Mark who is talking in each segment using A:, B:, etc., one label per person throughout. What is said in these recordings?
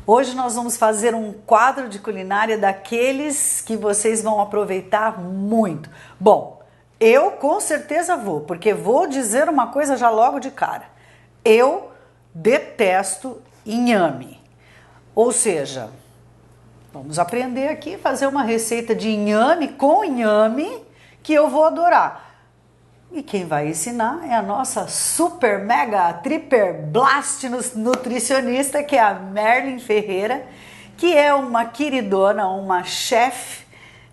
A: Hoje nós vamos fazer um quadro de culinária daqueles que vocês vão aproveitar muito. Bom, eu com certeza vou, porque vou dizer uma coisa já logo de cara. Eu detesto inhame. Ou seja, vamos aprender aqui a fazer uma receita de inhame com inhame que eu vou adorar. E quem vai ensinar é a nossa super mega triper blast nutricionista, que é a Merlin Ferreira, que é uma queridona, uma chefe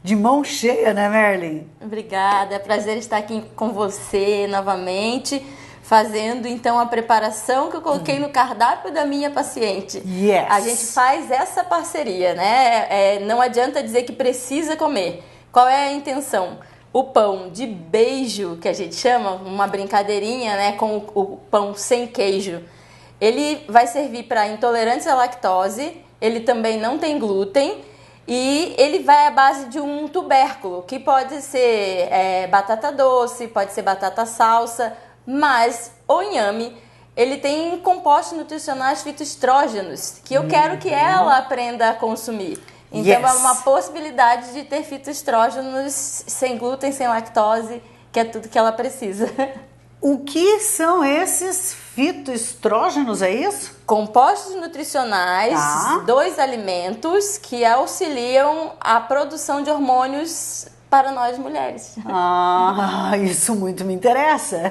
A: de mão cheia, né, Merlin?
B: Obrigada, é prazer estar aqui com você novamente, fazendo então a preparação que eu coloquei no cardápio da minha paciente.
A: Yes.
B: A gente faz essa parceria, né? Não adianta dizer que precisa comer. Qual é a intenção? O pão de beijo, que a gente chama, uma brincadeirinha, né, com o pão sem queijo. Ele vai servir para intolerantes à lactose, ele também não tem glúten e ele vai à base de um tubérculo, que pode ser batata doce, pode ser batata salsa, mas o inhame, ele tem compostos nutricionais fitoestrógenos, que eu quero que ela aprenda a consumir. Então é uma possibilidade de ter fitoestrógenos sem glúten, sem lactose, que é tudo que ela precisa.
A: O que são esses fitoestrógenos, é isso?
B: Compostos nutricionais dos alimentos que auxiliam a produção de hormônios para nós mulheres.
A: Ah, isso muito me interessa.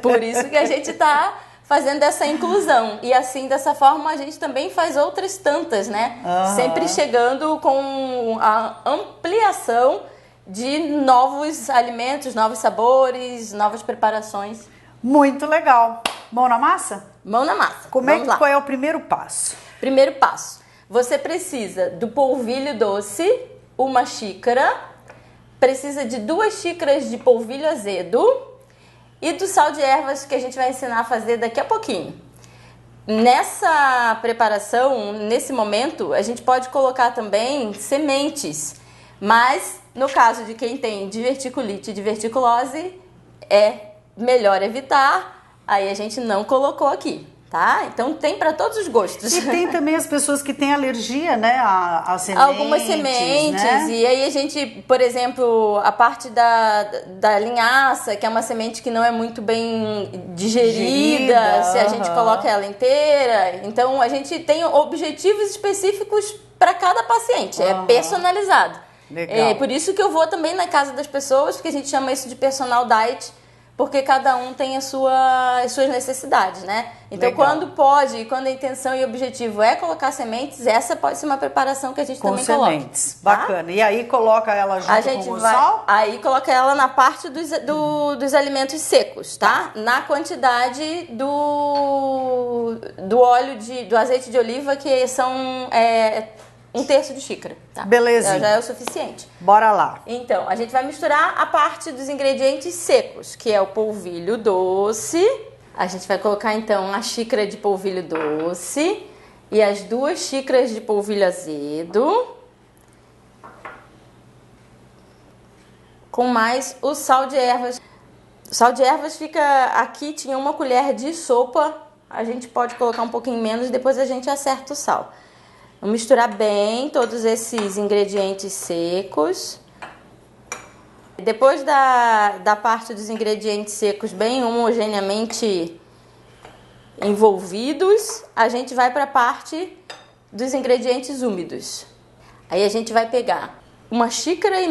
B: Por isso que a gente está fazendo essa inclusão. E assim, dessa forma, a gente também faz outras tantas, né? Sempre chegando com a ampliação de novos alimentos, novos sabores, novas preparações.
A: Muito legal. Mão na massa?
B: Mão na massa.
A: Qual é o primeiro passo?
B: Primeiro passo. Você precisa do polvilho doce, uma xícara. Precisa de 2 xícaras de polvilho azedo. E do sal de ervas, que a gente vai ensinar a fazer daqui a pouquinho. Nessa preparação, nesse momento, a gente pode colocar também sementes. Mas, no caso de quem tem diverticulite e diverticulose, é melhor evitar. Aí a gente não colocou aqui, tá? Então tem para todos os gostos.
A: E tem também as pessoas que têm alergia, né, a sementes.
B: Algumas sementes,
A: né?
B: E aí a gente, por exemplo, a parte da linhaça, que é uma semente que não é muito bem digerida, se a gente coloca ela inteira. Então a gente tem objetivos específicos para cada paciente, é personalizado.
A: Legal.
B: Por isso que eu vou também na casa das pessoas, porque a gente chama isso de personal diet, porque cada um tem as suas necessidades, né? Então,
A: Legal.
B: quando a intenção e o objetivo é colocar sementes, essa pode ser uma preparação que a gente também coloca.
A: Com sementes, bacana. E aí coloca ela junto com o sal?
B: Aí coloca ela na parte dos alimentos secos, tá? Na quantidade do óleo, do azeite de oliva, que são 1/3 de xícara, tá?
A: Belezinha.
B: Já é o suficiente.
A: Bora lá.
B: Então, a gente vai misturar a parte dos ingredientes secos, que é o polvilho doce. A gente vai colocar, então, a xícara de polvilho doce e as 2 xícaras de polvilho azedo. Com mais o sal de ervas. O sal de ervas fica aqui, tinha 1 colher de sopa. A gente pode colocar um pouquinho menos e depois a gente acerta o sal. Vamos misturar bem todos esses ingredientes secos. Depois da parte dos ingredientes secos bem homogeneamente envolvidos, a gente vai para a parte dos ingredientes úmidos. Aí a gente vai pegar 1,5 xícaras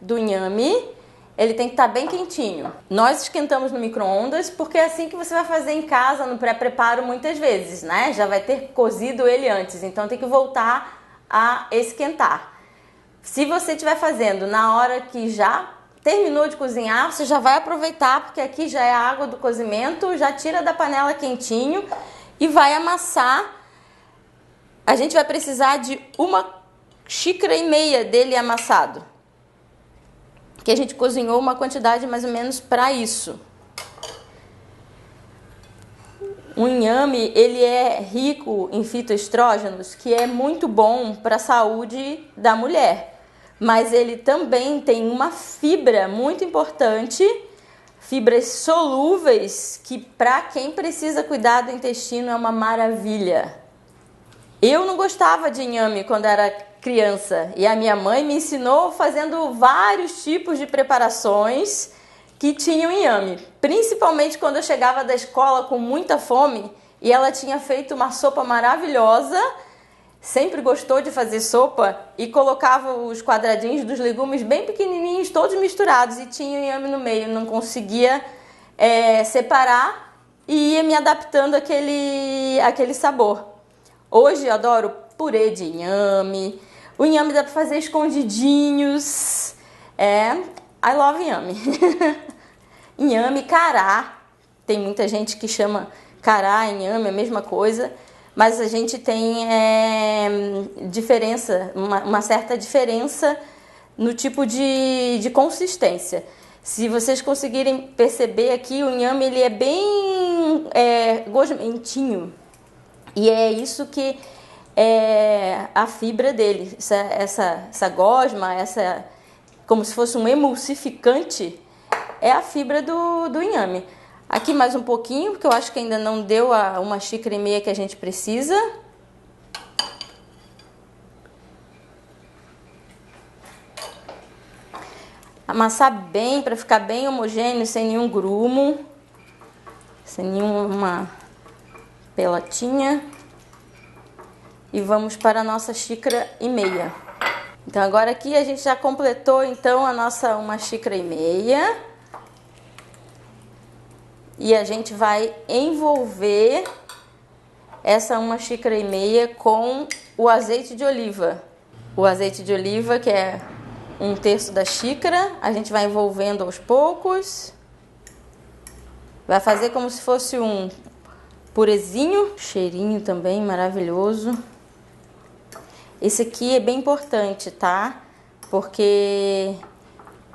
B: do inhame. Ele tem que estar bem quentinho. Nós esquentamos no micro-ondas porque é assim que você vai fazer em casa, no pré-preparo muitas vezes, né? Já vai ter cozido ele antes, então tem que voltar a esquentar. Se você estiver fazendo na hora que já terminou de cozinhar, você já vai aproveitar, porque aqui já é a água do cozimento, já tira da panela quentinho e vai amassar. A gente vai precisar de 1,5 xícara dele amassado, que a gente cozinhou uma quantidade mais ou menos para isso. O inhame, ele é rico em fitoestrógenos, que é muito bom para a saúde da mulher. Mas ele também tem uma fibra muito importante, fibras solúveis, que para quem precisa cuidar do intestino é uma maravilha. Eu não gostava de inhame quando era criança e a minha mãe me ensinou fazendo vários tipos de preparações que tinham inhame. Principalmente quando eu chegava da escola com muita fome e ela tinha feito uma sopa maravilhosa, sempre gostou de fazer sopa e colocava os quadradinhos dos legumes bem pequenininhos, todos misturados e tinha inhame no meio. Não conseguia separar e ia me adaptando àquele sabor. Hoje eu adoro purê de inhame. O inhame dá para fazer escondidinhos. I love inhame. Inhame, cará. Tem muita gente que chama cará, inhame, a mesma coisa. Mas a gente tem diferença, uma certa diferença no tipo de consistência. Se vocês conseguirem perceber aqui, o inhame ele é bem gosmentinho. E é isso que é a fibra dele, essa gosma, como se fosse um emulsificante, é a fibra do inhame. Aqui mais um pouquinho, porque eu acho que ainda não deu uma xícara e meia que a gente precisa. Amassar bem, para ficar bem homogêneo, sem nenhum grumo, sem nenhuma pelotinha. E vamos para a nossa xícara e meia. Então agora aqui a gente já completou então a nossa 1 xícara e meia. E a gente vai envolver essa 1 xícara e meia com o azeite de oliva. O azeite de oliva, que é 1/3 da xícara, a gente vai envolvendo aos poucos. Vai fazer como se fosse um purezinho. Cheirinho também maravilhoso. Esse aqui é bem importante, tá? Porque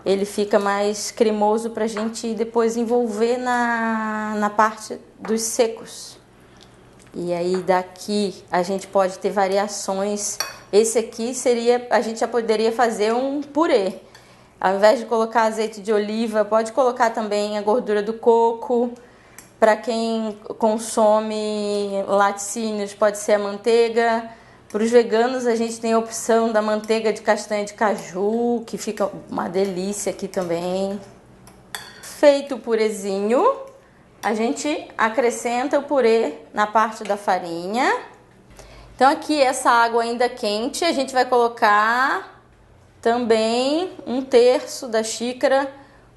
B: ele fica mais cremoso pra gente depois envolver na parte dos secos. E aí daqui a gente pode ter variações. Esse aqui a gente já poderia fazer um purê. Ao invés de colocar azeite de oliva, pode colocar também a gordura do coco. Para quem consome laticínios, pode ser a manteiga. Para os veganos, a gente tem a opção da manteiga de castanha de caju, que fica uma delícia aqui também. Feito o purezinho, a gente acrescenta o purê na parte da farinha. Então aqui essa água ainda quente, a gente vai colocar também 1/3 da xícara,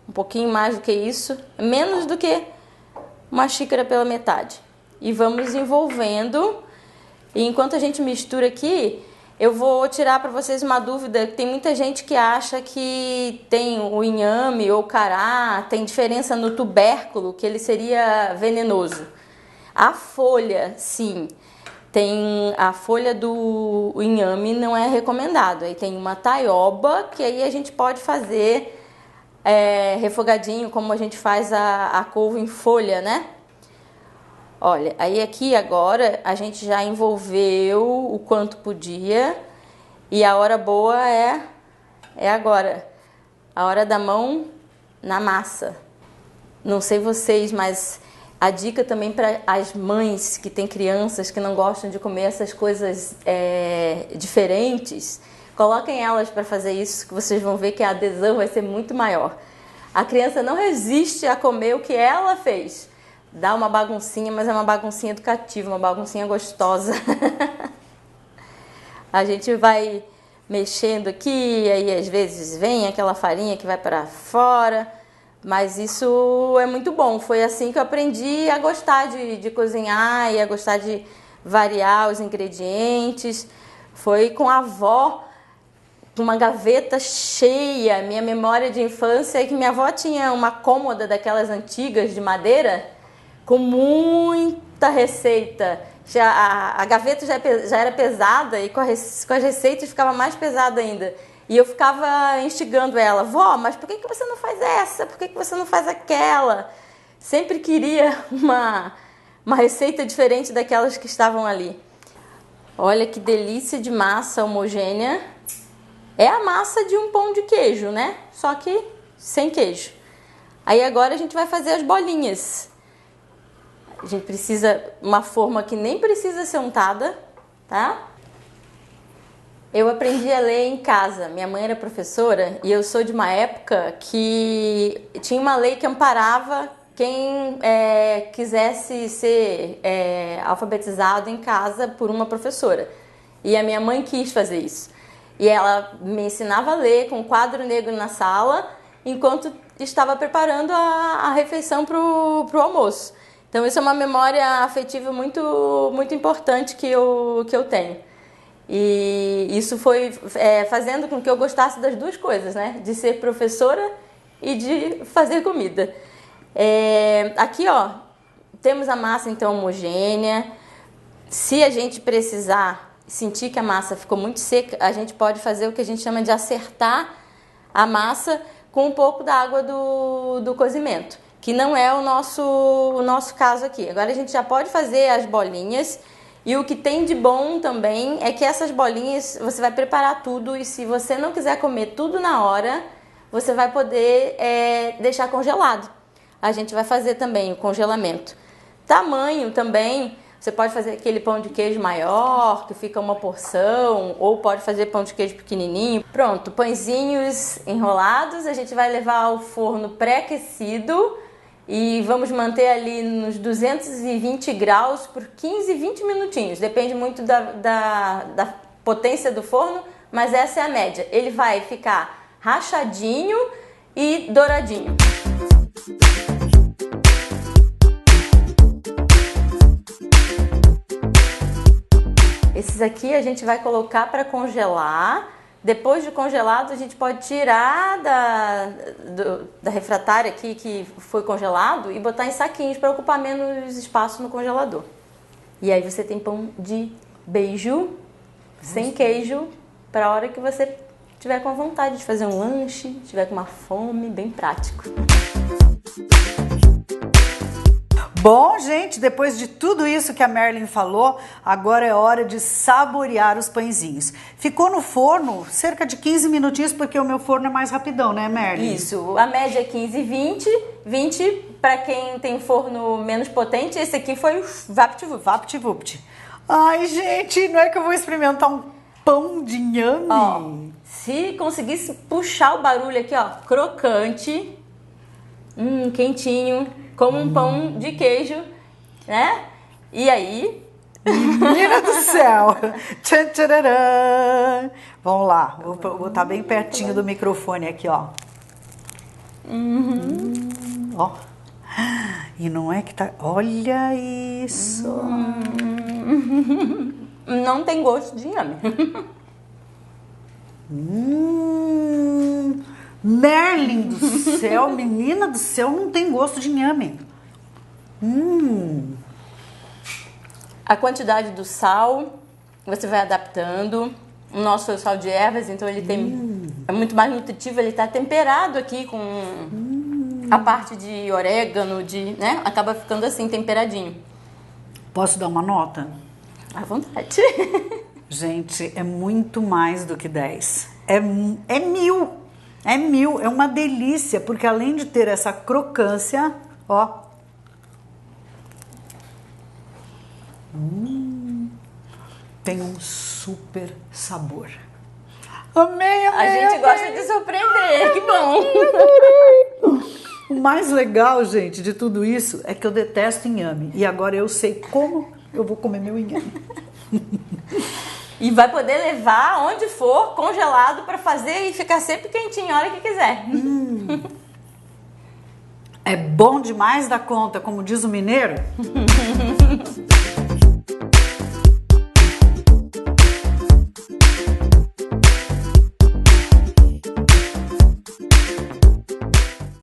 B: um pouquinho mais do que isso, menos do que 1 xícara pela metade. E vamos envolvendo. E enquanto a gente mistura aqui, eu vou tirar para vocês uma dúvida. Tem muita gente que acha que tem o inhame ou o cará, tem diferença no tubérculo, que ele seria venenoso. A folha, sim. Tem a folha do inhame, não é recomendado. Aí tem uma taioba, que aí a gente pode fazer refogadinho, como a gente faz a couve em folha, né? Olha, aí aqui agora a gente já envolveu o quanto podia e a hora boa é agora. A hora da mão na massa. Não sei vocês, mas a dica também para as mães que têm crianças que não gostam de comer essas coisas diferentes, coloquem elas para fazer isso, que vocês vão ver que a adesão vai ser muito maior. A criança não resiste a comer o que ela fez. Dá uma baguncinha, mas é uma baguncinha educativa, uma baguncinha gostosa. A gente vai mexendo aqui, aí às vezes vem aquela farinha que vai para fora, mas isso é muito bom. Foi assim que eu aprendi a gostar de cozinhar e a gostar de variar os ingredientes. Foi com a avó, uma gaveta cheia. Minha memória de infância é que minha avó tinha uma cômoda daquelas antigas de madeira, com muita receita. A gaveta já era pesada e com as receitas ficava mais pesada ainda. E eu ficava instigando ela: vó, mas por que você não faz essa? Por que você não faz aquela? Sempre queria uma receita diferente daquelas que estavam ali. Olha que delícia de massa homogênea. É a massa de um pão de queijo, né? Só que sem queijo. Aí agora a gente vai fazer as bolinhas. A gente precisa uma forma que nem precisa ser untada, tá? Eu aprendi a ler em casa. Minha mãe era professora e eu sou de uma época que tinha uma lei que amparava quem quisesse ser alfabetizado em casa por uma professora. E a minha mãe quis fazer isso. E ela me ensinava a ler com um quadro negro na sala, enquanto estava preparando a refeição para o almoço. Então isso é uma memória afetiva muito, muito importante que eu tenho. E isso foi fazendo com que eu gostasse das duas coisas, né? De ser professora e de fazer comida. Aqui, ó, temos a massa então homogênea. Se a gente precisar sentir que a massa ficou muito seca, a gente pode fazer o que a gente chama de acertar a massa com um pouco da água do cozimento, que não é o nosso caso aqui. Agora a gente já pode fazer as bolinhas, e o que tem de bom também é que essas bolinhas você vai preparar tudo, e se você não quiser comer tudo na hora, você vai poder deixar congelado. A gente vai fazer também o congelamento. Tamanho também, você pode fazer aquele pão de queijo maior, que fica uma porção, ou pode fazer pão de queijo pequenininho. Pronto, pãezinhos enrolados, a gente vai levar ao forno pré-aquecido e vamos manter ali nos 220 graus por 15, 20 minutinhos. Depende muito da potência do forno, mas essa é a média. Ele vai ficar rachadinho e douradinho. Esses aqui a gente vai colocar para congelar. Depois de congelado, a gente pode tirar da refratária aqui que foi congelado e botar em saquinhos para ocupar menos espaço no congelador. E aí você tem pão de beijo, sem queijo, para a hora que você tiver com vontade de fazer um lanche, tiver com uma fome, bem prático.
A: Bom, gente, depois de tudo isso que a Marilyn falou, agora é hora de saborear os pãezinhos. Ficou no forno cerca de 15 minutinhos, porque o meu forno é mais rapidão, né, Marilyn?
B: Isso, a média é 15 e 20 para quem tem forno menos potente. Esse aqui foi o VaptVupt.
A: VaptVupt. Ai, gente, não é que eu vou experimentar um pão de inhame?
B: Ó, se conseguisse puxar o barulho aqui, ó, crocante, quentinho, como um pão de queijo, né? E aí...
A: Menina do céu! Tchan, tchararã. Vamos lá, vou botar bem pertinho do microfone aqui, ó. Ó. E não é que tá... Olha isso!
B: Não tem gosto de inhame.
A: Marilyn do céu, menina do céu, não tem gosto de inhame.
B: A quantidade do sal, você vai adaptando. O nosso foi o sal de ervas, então ele é muito mais nutritivo. Ele está temperado aqui com a parte de orégano, né? Acaba ficando assim, temperadinho.
A: Posso dar uma nota?
B: À vontade.
A: Gente, é muito mais do que 10. É 1000. É 1000, é uma delícia, porque além de ter essa crocância, ó. Tem um super sabor. Amei, amei,
B: A gente
A: amei.
B: gosta de surpreender, que bom.
A: O mais legal, gente, de tudo isso é que eu detesto inhame. E agora eu sei como eu vou comer meu inhame.
B: E vai poder levar onde for, congelado, para fazer e ficar sempre quentinho a hora que quiser.
A: É bom demais da conta, como diz o mineiro.